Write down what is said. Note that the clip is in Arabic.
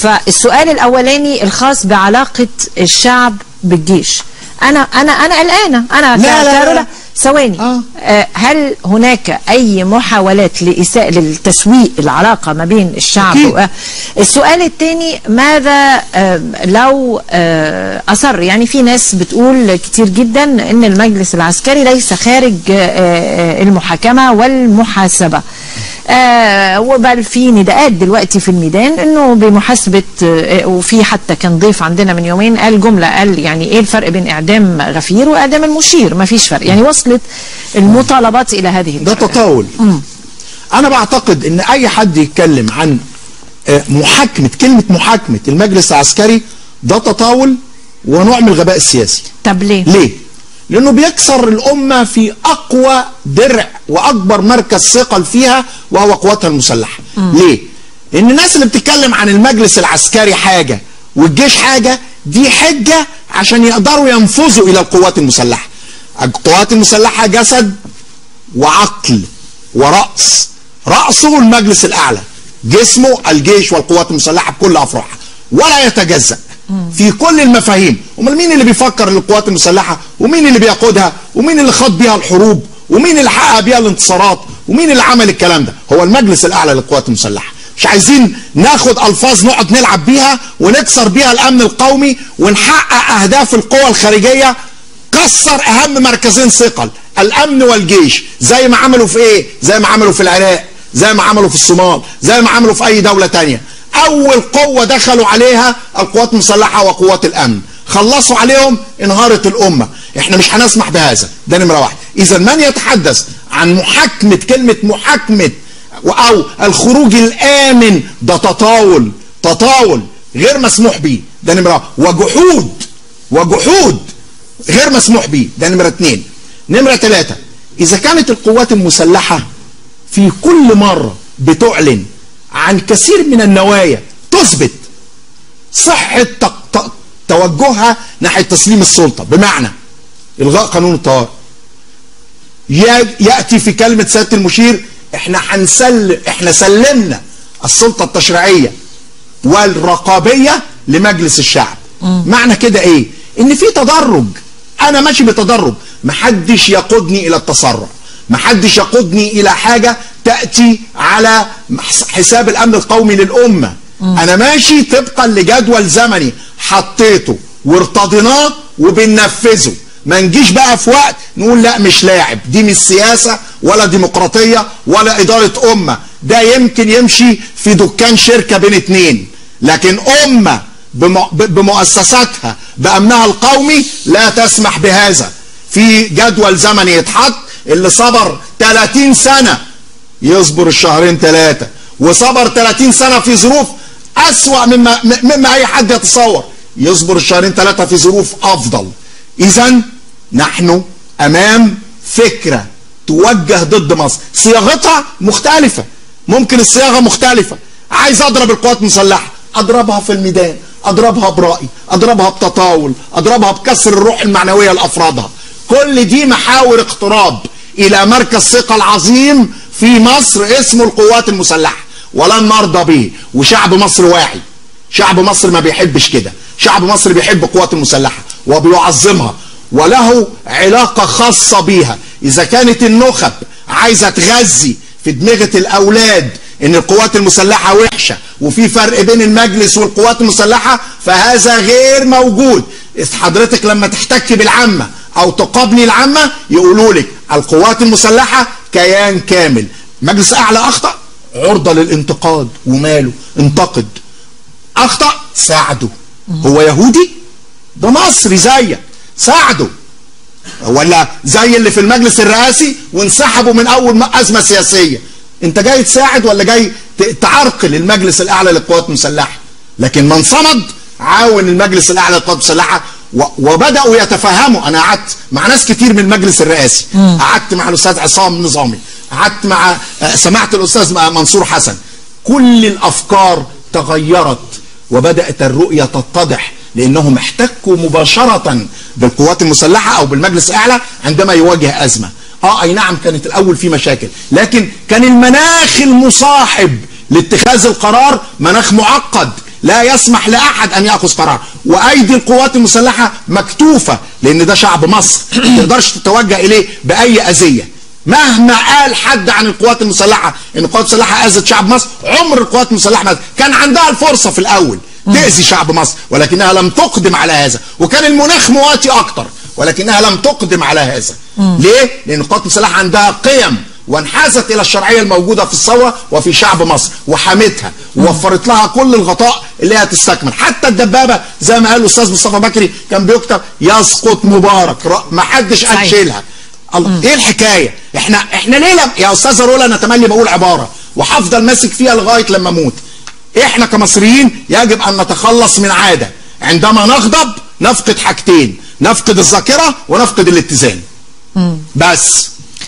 فالسؤال الاولاني الخاص بعلاقه الشعب بالجيش، انا قلقانه، انا كارولا ثواني. هل هناك اي محاولات لإساءة للتسويق العلاقه ما بين الشعب السؤال الثاني، ماذا لو اصر، يعني في ناس بتقول كتير جدا ان المجلس العسكري ليس خارج المحاكمه والمحاسبه، وبل في نداءات دلوقتي في الميدان انه بمحاسبه، وفي حتى كان ضيف عندنا من يومين قال جمله، قال يعني ايه الفرق بين اعدام غفير واعدام المشير؟ ما فيش فرق، يعني وصلت المطالبات الى هذه ده تطاول. انا بعتقد ان اي حد يتكلم عن محاكمه، كلمه محاكمه المجلس العسكري، ده تطاول ونوع من الغباء السياسي. طب ليه؟ لانه بيكسر الامه في اقوى درع واكبر مركز ثقل فيها وهو قواتها المسلحه. ليه؟ لان الناس اللي بتتكلم عن المجلس العسكري حاجه والجيش حاجه، دي حجه عشان يقدروا ينفذوا الى القوات المسلحه. القوات المسلحه جسد وعقل ورأس، رأسه المجلس الاعلى، جسمه الجيش والقوات المسلحه بكل افرعها، ولا يتجزأ في كل المفاهيم. امال مين اللي بيفكر للقوات المسلحه؟ ومين اللي بيقودها؟ ومين اللي خاض بيها الحروب؟ ومين اللي حقق بيها الانتصارات؟ ومين اللي عمل الكلام ده؟ هو المجلس الاعلى للقوات المسلحه. مش عايزين ناخد الفاظ نقعد نلعب بيها ونكسر بيها الامن القومي ونحقق اهداف القوى الخارجيه. كسر اهم مركزين ثقل، الامن والجيش، زي ما عملوا في ايه؟ زي ما عملوا في العراق، زي ما عملوا في الصومال، زي ما عملوا في اي دوله تانيه. اول قوه دخلوا عليها القوات المسلحه وقوات الامن، خلصوا عليهم، انهارت الامه. احنا مش هنسمح بهذا، ده نمره واحد. اذا من يتحدث عن محاكمه، كلمه محاكمه او الخروج الامن، ده تطاول غير مسموح به، ده نمره واحد. وجحود غير مسموح به، ده نمره اثنين. نمره ثلاثه، اذا كانت القوات المسلحه في كل مره بتعلن عن كثير من النوايا تثبت صحة توجهها ناحية تسليم السلطة، بمعنى إلغاء قانون الطوارئ، يأتي في كلمة سيادة المشير احنا سلمنا السلطة التشريعية والرقابية لمجلس الشعب. معنى كده ايه؟ ان في تدرج، انا ماشي بتدرج، محدش يقودني الى التسرع، محدش يقودني الى حاجة تأتي على حساب الامن القومي للامة. انا ماشي طبقا لجدول زمني حطيته وارتضيناه وبننفذه. ما نجيش بقى في وقت نقول لا مش لاعب، دي مش سياسة ولا ديمقراطية ولا ادارة امة، ده يمكن يمشي في دكان شركة بين اتنين، لكن امة بمؤسساتها بامنها القومي لا تسمح بهذا. في جدول زمني يتحط، اللي صبر 30 سنة يصبر الشهرين ثلاثة، وصبر 30 سنة في ظروف أسوأ مما أي حد يتصور، يصبر الشهرين ثلاثة في ظروف أفضل. إذا نحن أمام فكرة توجه ضد مصر، صياغتها مختلفة، ممكن الصياغة مختلفة. عايز أضرب القوات المسلحة، أضربها في الميدان، أضربها برأي، أضربها بتطاول، أضربها بكسر الروح المعنوية لأفرادها. كل دي محاور اقتراب إلى مركز ثقل عظيم في مصر اسمه القوات المسلحة، ولن نرضى به. وشعب مصر واعي، شعب مصر ما بيحبش كده، شعب مصر بيحب القوات المسلحة وبيعظمها وله علاقة خاصة بيها. إذا كانت النخب عايزة تغذي في دماغة الأولاد إن القوات المسلحة وحشة وفي فرق بين المجلس والقوات المسلحة، فهذا غير موجود. حضرتك لما تحتك بالعامة أو تقابلي العامة يقولوا لك القوات المسلحة كيان كامل. مجلس أعلى أخطأ، عرضة للانتقاد، وماله؟ انتقد. أخطأ، ساعده. هو يهودي؟ ده مصري زيك، ساعده. ولا زي اللي في المجلس الرئاسي وانسحبوا من أول أزمة سياسية. أنت جاي تساعد ولا جاي تعرقل المجلس الأعلى للقوات المسلحة؟ لكن من صمد عاون المجلس الأعلى للقوات المسلحة وبدأوا يتفهموا. أنا قعدت مع ناس كتير من المجلس الرئاسي، قعدت مع الأستاذ عصام نظامي، قعدت مع سمعت الأستاذ منصور حسن. كل الأفكار تغيرت وبدأت الرؤية تتضح، لأنهم احتكوا مباشرة بالقوات المسلحة أو بالمجلس الأعلى عندما يواجه أزمة. أي نعم كانت الأول في مشاكل، لكن كان المناخ المصاحب لاتخاذ القرار مناخ معقد، لا يسمح لاحد ان ياخذ قرار، وايدي القوات المسلحه مكتوفه، لان ده شعب مصر ما تقدرش تتوجه اليه باي اذيه. مهما قال حد عن القوات المسلحه ان القوات المسلحه اذت شعب مصر، عمر القوات المسلحه كان عندها الفرصه في الاول تأذي شعب مصر، ولكنها لم تقدم على هذا، وكان المناخ مواتي اكتر، ولكنها لم تقدم على هذا. ليه؟ لان القوات المسلحه عندها قيم، وانحازت الى الشرعيه الموجوده في الثوره وفي شعب مصر، وحمتها ووفرت لها كل الغطاء اللي هي تستكمل. حتى الدبابه زي ما قال الاستاذ مصطفى بكري كان بيكتب يسقط مبارك، ما حدش قال شيلها. الله، ايه الحكايه؟ احنا ليه يا استاذه رولا، انا تملي بقول عباره وهفضل ماسك فيها لغايه لما اموت. احنا كمصريين يجب ان نتخلص من عاده، عندما نغضب نفقد حاجتين، نفقد الذاكره ونفقد الاتزان. بس